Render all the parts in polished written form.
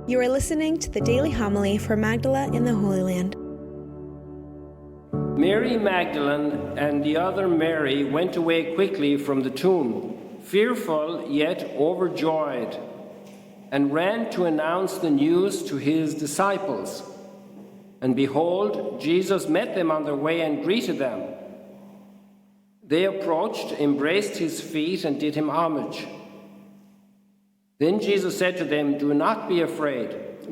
You are listening to the daily homily for Magdala in the Holy Land. Mary Magdalene and the other Mary went away quickly from the tomb, fearful yet overjoyed, and ran to announce the news to his disciples. And behold, Jesus met them on their way and greeted them. They approached, embraced his feet, and did him homage. Then Jesus said to them, "Do not be afraid.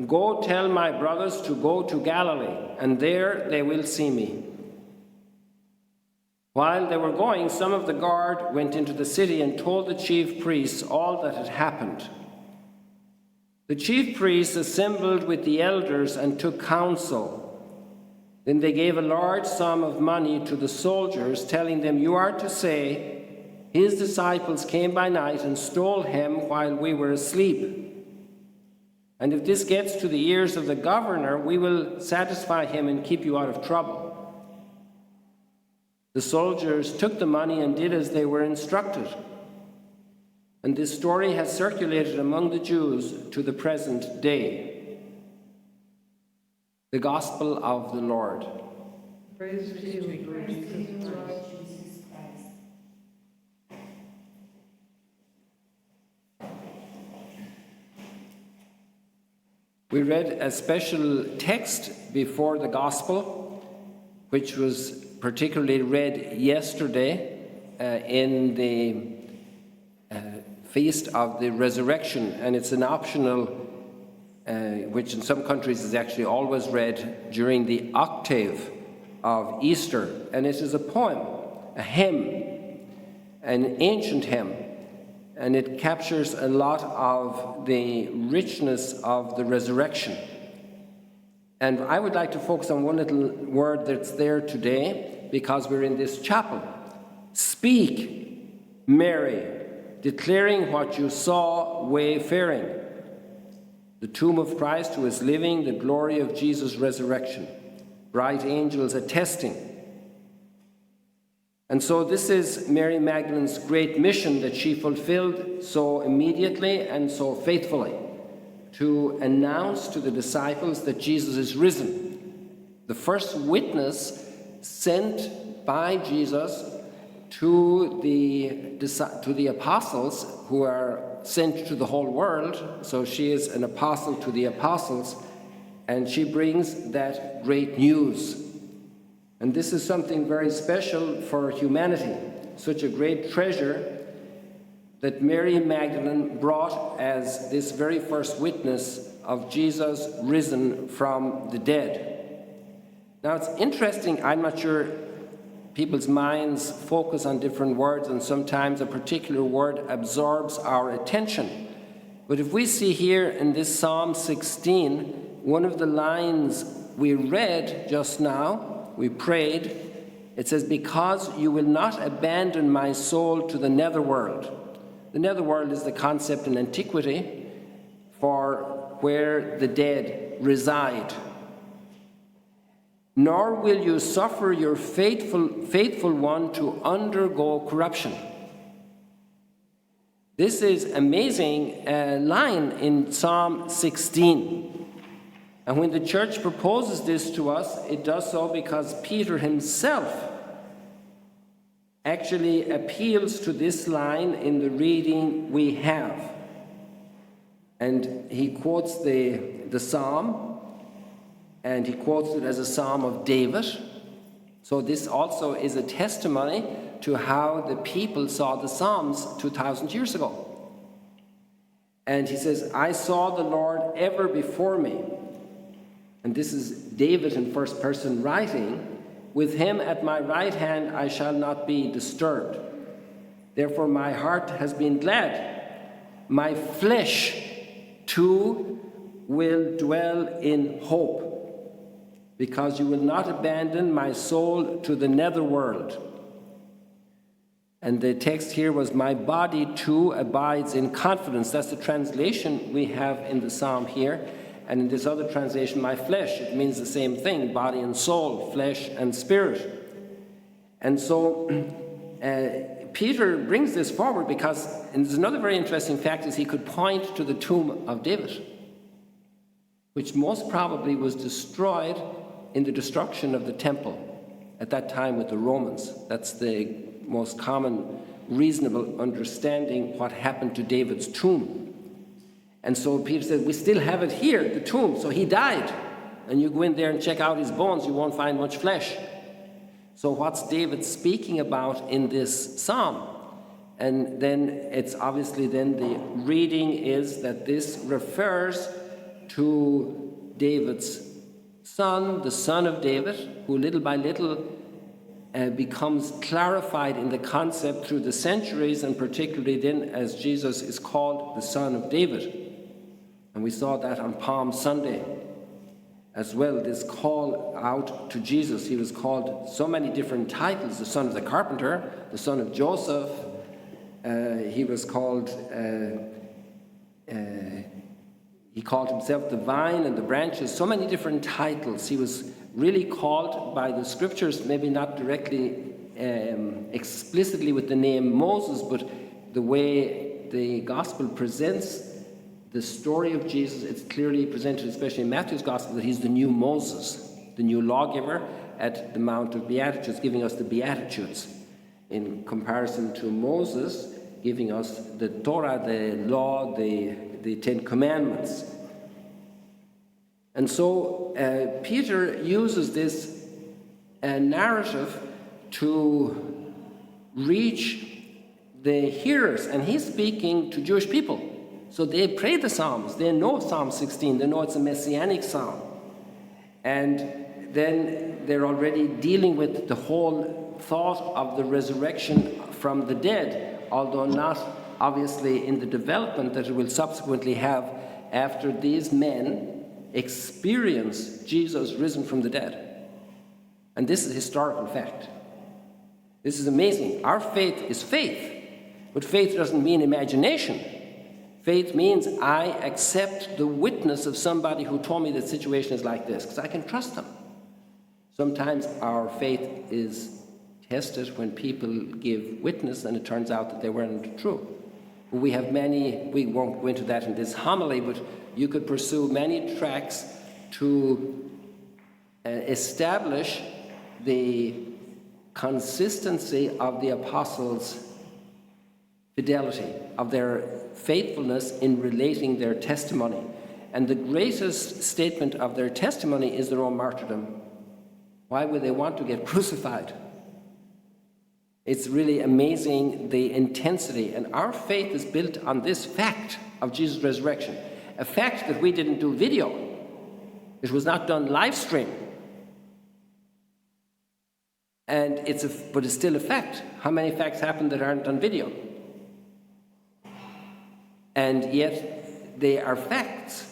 Go tell my brothers to go to Galilee, and there they will see me." While they were going, some of the guard went into the city and told the chief priests all that had happened. The chief priests assembled with the elders and took counsel. Then they gave a large sum of money to the soldiers, telling them, "You are to say, 'His disciples came by night and stole him while we were asleep.' And if this gets to the ears of the governor, we will satisfy him and keep you out of trouble." The soldiers took the money and did as they were instructed. And this story has circulated among the Jews to the present day. The Gospel of the Lord. Praise to you, Lord Jesus Christ. We read a special text before the Gospel, which was particularly read yesterday in the Feast of the Resurrection, and it's an optional, which in some countries is actually always read during the octave of Easter, and it is a poem, a hymn, an ancient hymn, and it captures a lot of the richness of the resurrection. And I would like to focus on one little word that's there today, because we're in this chapel. Speak, Mary, declaring what you saw wayfaring, the tomb of Christ who is living, the glory of Jesus' resurrection, bright angels attesting. And so this is Mary Magdalene's great mission that she fulfilled so immediately and so faithfully, to announce to the disciples that Jesus is risen. The first witness sent by Jesus to the apostles, who are sent to the whole world. So she is an apostle to the apostles, and she brings that great news. And this is something very special for humanity, such a great treasure that Mary Magdalene brought as this very first witness of Jesus risen from the dead. Now it's interesting, I'm not sure, people's minds focus on different words, and sometimes a particular word absorbs our attention. But if we see here in this Psalm 16, one of the lines we read just now, we prayed, it says, "Because you will not abandon my soul to the netherworld." The netherworld is the concept in antiquity for where the dead reside. "Nor will you suffer your faithful one to undergo corruption." This is amazing line in Psalm 16. And when the church proposes this to us, it does so because Peter himself actually appeals to this line in the reading we have. And he quotes the psalm, and he quotes it as a psalm of David. So this also is a testimony to how the people saw the Psalms 2,000 years ago. And he says, "I saw the Lord ever before me." And this is David in first person writing, "With him at my right hand I shall not be disturbed. Therefore my heart has been glad. My flesh too will dwell in hope, because you will not abandon my soul to the netherworld." And the text here was, "My body too abides in confidence." That's the translation we have in the psalm here. And in this other translation, "my flesh," it means the same thing, body and soul, flesh and spirit. And so Peter brings this forward because, and there's another very interesting fact, is he could point to the tomb of David. which most probably was destroyed in the destruction of the temple at that time with the Romans. That's the most common reasonable understanding what happened to David's tomb. And so Peter said, we still have it here, the tomb. So he died. And you go in there and check out his bones, you won't find much flesh. So what's David speaking about in this psalm? And then it's obviously then the reading is that this refers to David's son, the son of David, who little by little becomes clarified in the concept through the centuries, and particularly then as Jesus is called the Son of David. And we saw that on Palm Sunday as well, this call out to Jesus. He was called so many different titles: the son of the carpenter, the son of Joseph. He was called, he called himself the vine and the branches, so many different titles. He was really called by the scriptures, maybe not directly explicitly with the name Moses, but the way the gospel presents the story of Jesus, it's clearly presented, especially in Matthew's gospel, that he's the new Moses, the new lawgiver at the Mount of Beatitudes, giving us the Beatitudes, in comparison to Moses, giving us the Torah, the law, the Ten Commandments. And so Peter uses this narrative to reach the hearers, and he's speaking to Jewish people. So they pray the Psalms, they know Psalm 16, they know it's a messianic psalm. And then they're already dealing with the whole thought of the resurrection from the dead, although not obviously in the development that it will subsequently have after these men experience Jesus risen from the dead. And this is a historical fact. This is amazing. Our faith is faith, but faith doesn't mean imagination. Faith means I accept the witness of somebody who told me the situation is like this, because I can trust them. Sometimes our faith is tested when people give witness and it turns out that they weren't true. We have many, we won't go into that in this homily, but you could pursue many tracks to establish the consistency of the apostles' fidelity, of their faithfulness in relating their testimony. And the greatest statement of their testimony is their own martyrdom. Why would they want to get crucified? It's really amazing, the intensity. And our faith is built on this fact of Jesus' resurrection. A fact that we didn't do video. It was not done live stream. And but it's still a fact. How many facts happen that aren't on video? And yet they are facts.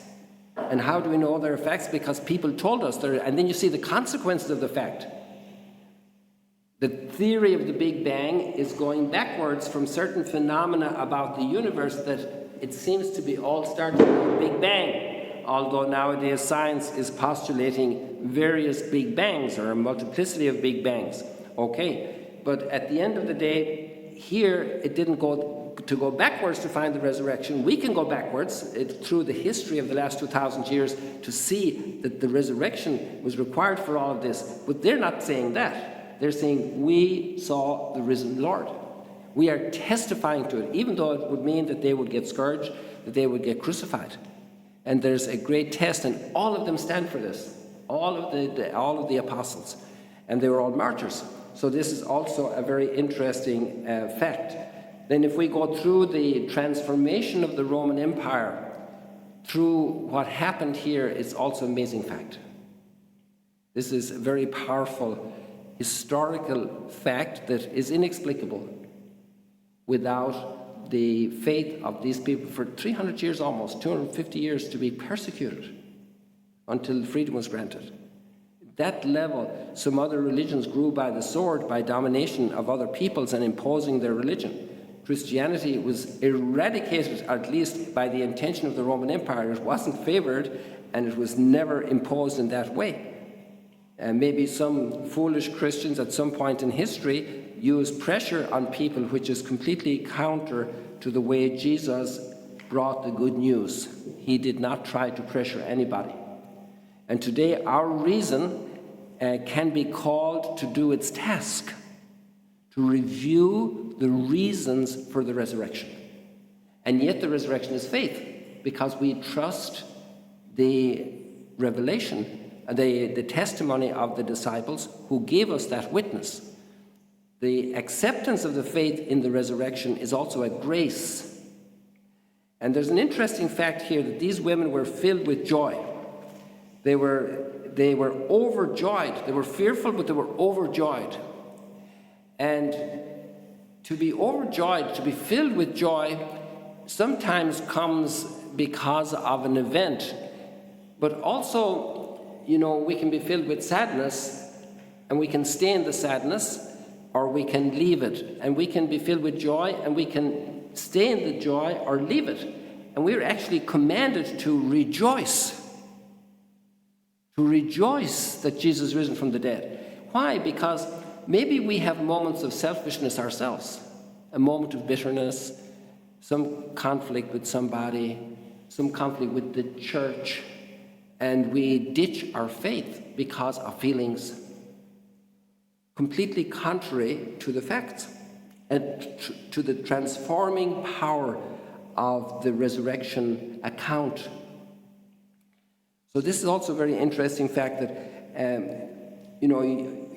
And how do we know they're facts? Because people told us they're, and then you see the consequences of the fact. The theory of the Big Bang is going backwards from certain phenomena about the universe that it seems to be all starting with a Big Bang, although nowadays science is postulating various Big Bangs or a multiplicity of Big Bangs. Okay, but at the end of the day, here it didn't go backwards to find the resurrection. We can go backwards through the history of the last 2,000 years to see that the resurrection was required for all of this. But they're not saying that. They're saying, we saw the risen Lord. We are testifying to it, even though it would mean that they would get scourged, that they would get crucified. And there's a great test, and all of them stand for this. All of the apostles. And they were all martyrs. So this is also a very interesting fact. Then if we go through the transformation of the Roman Empire, through what happened here, it's also an amazing fact. This is a very powerful historical fact that is inexplicable without the faith of these people for 300 years almost, 250 years to be persecuted until freedom was granted. That level, some other religions grew by the sword, by domination of other peoples and imposing their religion. Christianity was eradicated, at least by the intention of the Roman Empire. It wasn't favored, and it was never imposed in that way. And maybe some foolish Christians at some point in history used pressure on people, which is completely counter to the way Jesus brought the good news. He did not try to pressure anybody. And today our reason can be called to do its task, to review the reasons for the resurrection. And yet the resurrection is faith, because we trust the revelation, the testimony of the disciples who gave us that witness. The acceptance of the faith in the resurrection is also a grace. And there's an interesting fact here that these women were filled with joy. They were overjoyed. They were fearful, but they were overjoyed. And to be overjoyed, to be filled with joy, sometimes comes because of an event. But also, we can be filled with sadness, and we can stay in the sadness, or we can leave it. And we can be filled with joy, and we can stay in the joy or leave it. And we're actually commanded to rejoice. To rejoice that Jesus is risen from the dead. Why? Because maybe we have moments of selfishness ourselves, a moment of bitterness, some conflict with somebody, some conflict with the church, and we ditch our faith because of feelings completely contrary to the facts and to the transforming power of the resurrection account. So this is also a very interesting fact that,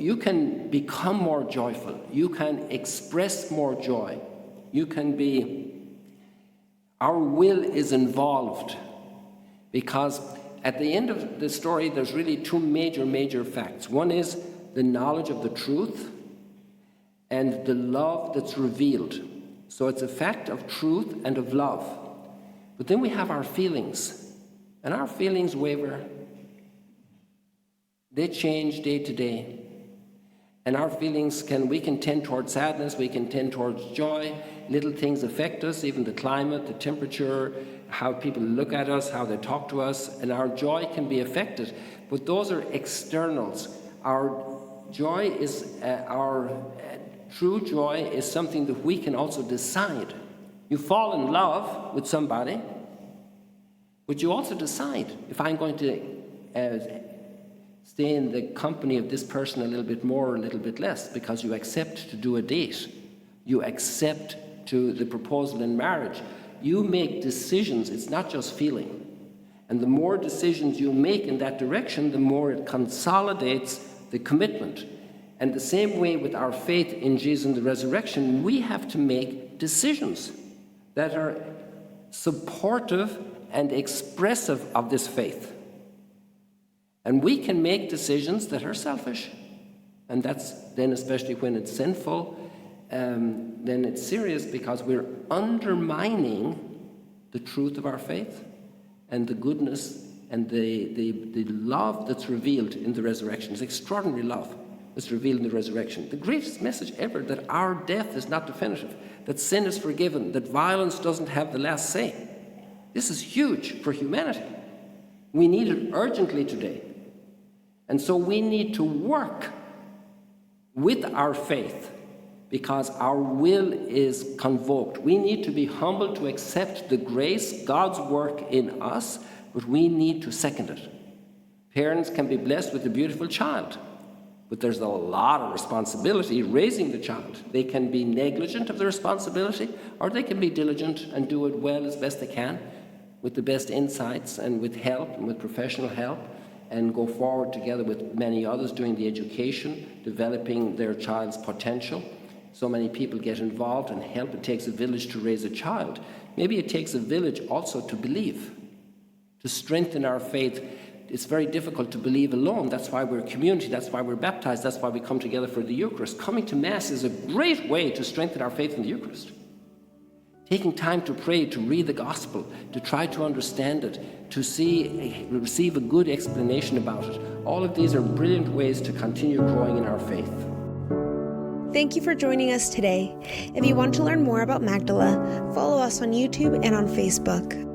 you can become more joyful. You can express more joy. Our will is involved, because at the end of the story, there's really two major facts. One is the knowledge of the truth and the love that's revealed. So it's a fact of truth and of love. But then we have our feelings, and our feelings waver. They change day to day. And our feelings we can tend towards sadness, we can tend towards joy. Little things affect us, even the climate, the temperature, how people look at us, how they talk to us, and our joy can be affected. But those are externals. Our joy is, true joy is something that we can also decide. You fall in love with somebody, but you also decide, if I'm going to stay in the company of this person a little bit more or a little bit less, because you accept to do a date. You accept to the proposal in marriage. You make decisions. It's not just feeling. And the more decisions you make in that direction, the more it consolidates the commitment. And the same way with our faith in Jesus and the resurrection, we have to make decisions that are supportive and expressive of this faith. And we can make decisions that are selfish. And that's then, especially when it's sinful, then it's serious, because we're undermining the truth of our faith and the goodness and the love that's revealed in the resurrection. It's extraordinary love that's revealed in the resurrection. The greatest message ever, that our death is not definitive, that sin is forgiven, that violence doesn't have the last say. This is huge for humanity. We need it urgently today. And so we need to work with our faith, because our will is convoked. We need to be humble to accept the grace, God's work in us, but we need to second it. Parents can be blessed with a beautiful child, but there's a lot of responsibility raising the child. They can be negligent of the responsibility, or they can be diligent and do it well as best they can, with the best insights and with help and with professional help, and go forward together with many others doing the education, developing their child's potential. So many people get involved and help. It takes a village to raise a child. Maybe it takes a village also to believe, to strengthen our faith. It's very difficult to believe alone. That's why we're a community. That's why we're baptized. That's why we come together for the Eucharist. Coming to Mass is a great way to strengthen our faith in the Eucharist. Taking time to pray, to read the Gospel, to try to understand it, to receive a good explanation about it. All of these are brilliant ways to continue growing in our faith. Thank you for joining us today. If you want to learn more about Magdala, follow us on YouTube and on Facebook.